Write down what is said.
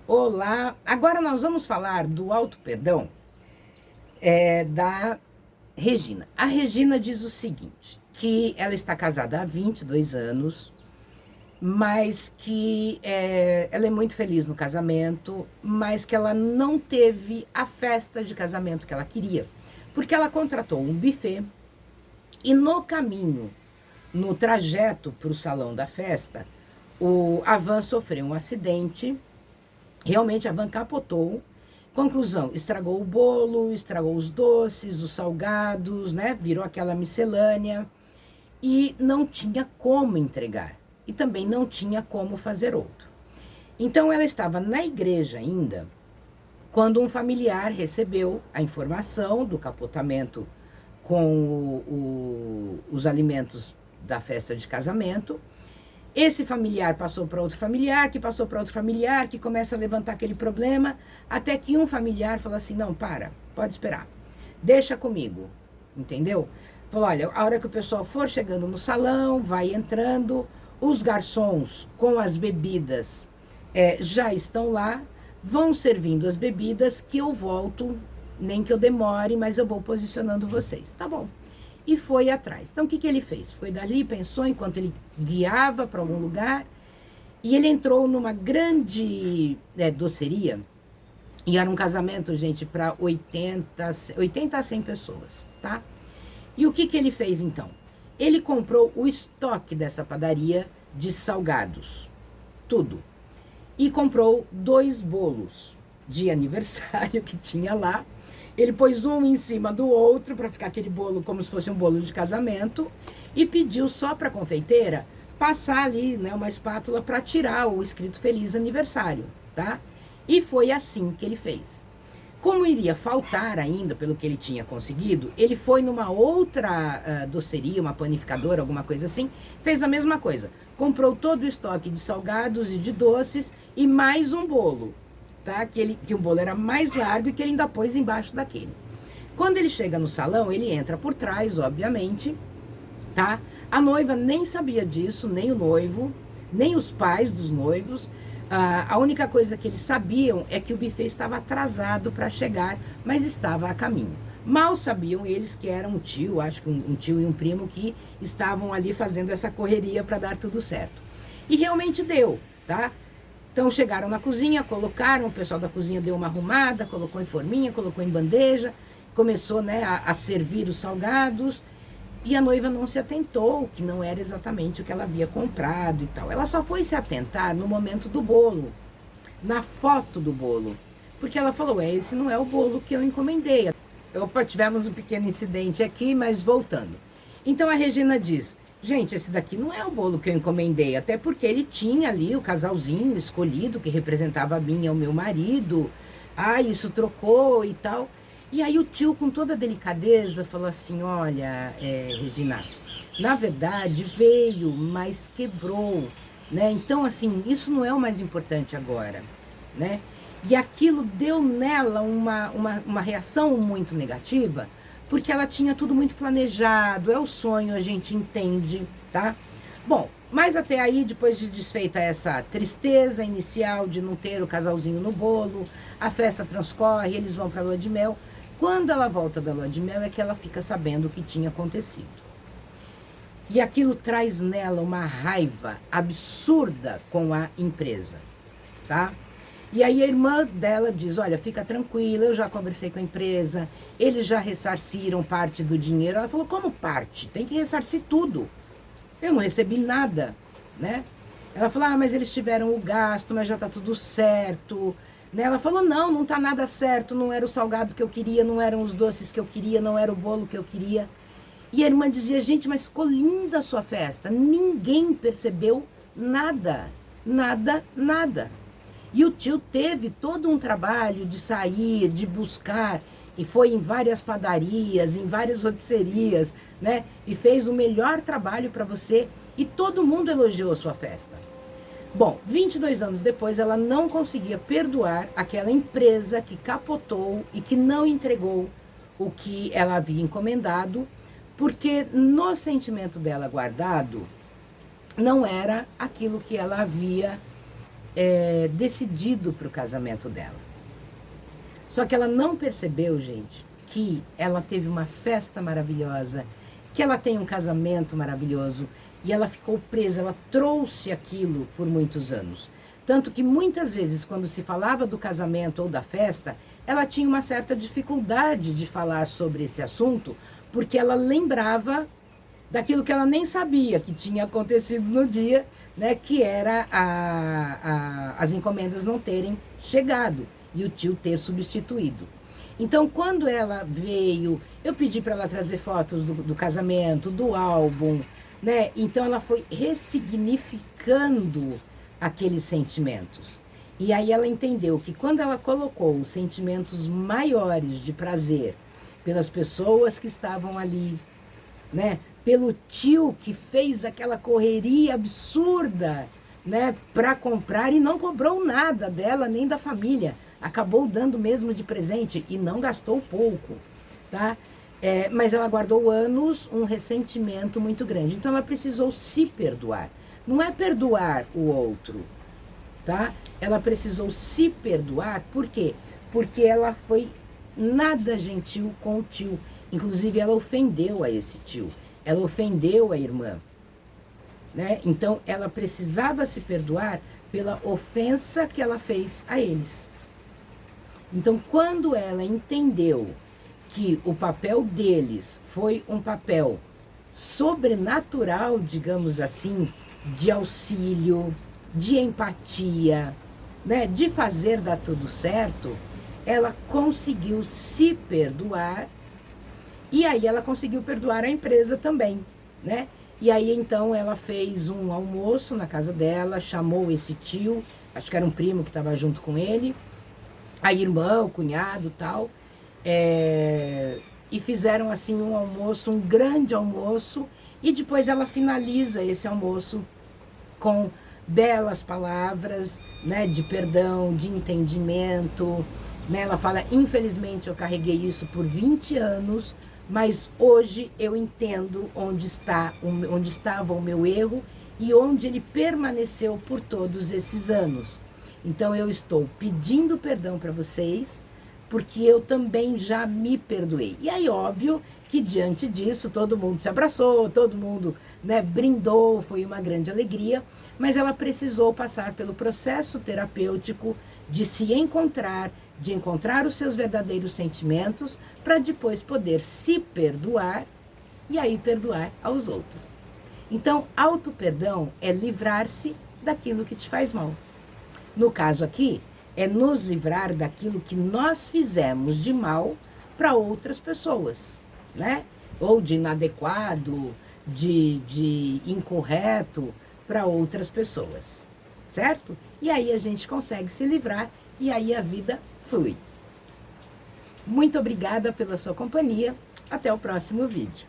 Olá, agora nós vamos falar do auto-perdão da Regina. A Regina diz o seguinte, que ela está casada há 22 anos, mas que ela é muito feliz no casamento, mas que ela não teve a festa de casamento que ela queria, porque ela contratou um buffet e no caminho, no trajeto para o salão da festa, a van sofreu um acidente. Realmente a van capotou. Conclusão, estragou o bolo, estragou os doces, os salgados, né? Virou aquela miscelânea e não tinha como entregar. E também não tinha como fazer outro. Então ela estava na igreja ainda, quando um familiar recebeu a informação do capotamento com os alimentos da festa de casamento. Esse familiar passou para outro familiar, que passou para outro familiar, que começa a levantar aquele problema, até que um familiar falou assim, não, pode esperar, deixa comigo, entendeu? Falou, olha, a hora que o pessoal for chegando no salão, vai entrando, os garçons com as bebidas já estão lá, vão servindo as bebidas que eu volto, nem que eu demore, mas eu vou posicionando vocês, tá bom? E foi atrás. Então, o que ele fez? Foi dali, pensou, enquanto ele guiava para algum lugar, e ele entrou numa grande doceria, e era um casamento, gente, para 80 a 100 pessoas, tá? E o que ele fez, então? Ele comprou o estoque dessa padaria de salgados, tudo. E comprou 2 bolos de aniversário que tinha lá. Ele pôs um em cima do outro para ficar aquele bolo como se fosse um bolo de casamento e pediu só para a confeiteira passar ali, né, uma espátula para tirar o escrito Feliz Aniversário, tá? E foi assim que ele fez. Como iria faltar ainda, pelo que ele tinha conseguido, ele foi numa outra doceria, uma panificadora, alguma coisa assim, fez a mesma coisa. Comprou todo o estoque de salgados e de doces e mais um bolo. Tá? Que o bolo era mais largo e que ele ainda pôs embaixo daquele. Quando ele chega no salão, ele entra por trás, obviamente, tá? A noiva nem sabia disso, nem o noivo, nem os pais dos noivos. A única coisa que eles sabiam é que o buffet estava atrasado para chegar, mas estava a caminho. Mal sabiam eles que era um tio, acho que um tio e um primo que estavam ali fazendo essa correria para dar tudo certo. E realmente deu, tá? Então chegaram na cozinha, colocaram, o pessoal da cozinha deu uma arrumada, colocou em forminha, colocou em bandeja, começou, né, a servir os salgados, e a noiva não se atentou, que não era exatamente o que ela havia comprado e tal. Ela só foi se atentar no momento do bolo, na foto do bolo, porque ela falou, esse não é o bolo que eu encomendei. Opa, tivemos um pequeno incidente aqui, mas voltando. Então a Regina diz, gente, esse daqui não é o bolo que eu encomendei, até porque ele tinha ali o casalzinho escolhido, que representava a mim e o meu marido. Ah, isso trocou e tal. E aí o tio, com toda a delicadeza, falou assim, olha, Regina, na verdade veio, mas quebrou, né? Então, assim, isso não é o mais importante agora, né? E aquilo deu nela uma reação muito negativa, porque ela tinha tudo muito planejado, é o sonho, a gente entende, tá? Bom, mas até aí, depois de desfeita essa tristeza inicial de não ter o casalzinho no bolo, a festa transcorre, eles vão para a lua de mel. Quando ela volta da lua de mel é que ela fica sabendo o que tinha acontecido. E aquilo traz nela uma raiva absurda com a empresa, tá? E aí a irmã dela diz, olha, fica tranquila, eu já conversei com a empresa, eles já ressarciram parte do dinheiro. Ela falou, como parte? Tem que ressarcir tudo. Eu não recebi nada, né? Ela falou, mas eles tiveram o gasto, mas já tá tudo certo. Né? Ela falou, não tá nada certo, não era o salgado que eu queria, não eram os doces que eu queria, não era o bolo que eu queria. E a irmã dizia, gente, mas ficou linda a sua festa, ninguém percebeu nada, nada. E o tio teve todo um trabalho de sair, de buscar, e foi em várias padarias, em várias rotisserias, né? E fez o melhor trabalho para você, e todo mundo elogiou a sua festa. Bom, 22 anos depois, ela não conseguia perdoar aquela empresa que capotou e que não entregou o que ela havia encomendado, porque no sentimento dela guardado, não era aquilo que ela havia decidido para o casamento dela. Só que ela não percebeu, gente, que ela teve uma festa maravilhosa, que ela tem um casamento maravilhoso, e ela ficou presa, ela trouxe aquilo por muitos anos. Tanto que muitas vezes, quando se falava do casamento ou da festa, ela tinha uma certa dificuldade de falar sobre esse assunto, porque ela lembrava daquilo que ela nem sabia que tinha acontecido no dia, né, que era as encomendas não terem chegado e o tio ter substituído. Então, quando ela veio, eu pedi para ela trazer fotos do casamento, do álbum, né? Então, ela foi ressignificando aqueles sentimentos. E aí ela entendeu que quando ela colocou os sentimentos maiores de prazer pelas pessoas que estavam ali, né? Pelo tio que fez aquela correria absurda, né, para comprar e não cobrou nada dela nem da família. Acabou dando mesmo de presente e não gastou pouco, tá? Mas ela guardou anos um ressentimento muito grande. Então ela precisou se perdoar. Não é perdoar o outro, tá? Ela precisou se perdoar, por quê? Porque ela foi nada gentil com o tio. Inclusive ela ofendeu a esse tio. Ela ofendeu a irmã, né? Então ela precisava se perdoar pela ofensa que ela fez a eles. Então, quando ela entendeu que o papel deles foi um papel sobrenatural, digamos assim, de auxílio, de empatia, né, de fazer dar tudo certo, ela conseguiu se perdoar e aí ela conseguiu perdoar a empresa também, né? E aí então ela fez um almoço na casa dela, chamou esse tio, acho que era um primo que estava junto com ele, a irmã, o cunhado e tal, e fizeram assim um almoço, um grande almoço, e depois ela finaliza esse almoço com belas palavras, né, de perdão, de entendimento, né? Ela fala, infelizmente eu carreguei isso por 20 anos, mas hoje eu entendo onde estava o meu erro e onde ele permaneceu por todos esses anos. Então eu estou pedindo perdão para vocês, porque eu também já me perdoei. E aí, óbvio, que diante disso todo mundo se abraçou, todo mundo, né, brindou, foi uma grande alegria, mas ela precisou passar pelo processo terapêutico de se encontrar, de encontrar os seus verdadeiros sentimentos, para depois poder se perdoar e aí perdoar aos outros. Então, auto-perdão é livrar-se daquilo que te faz mal. No caso aqui, é nos livrar daquilo que nós fizemos de mal para outras pessoas, né? Ou de inadequado, de incorreto para outras pessoas, certo? E aí a gente consegue se livrar e aí a vida flui. Muito obrigada pela sua companhia. Até o próximo vídeo.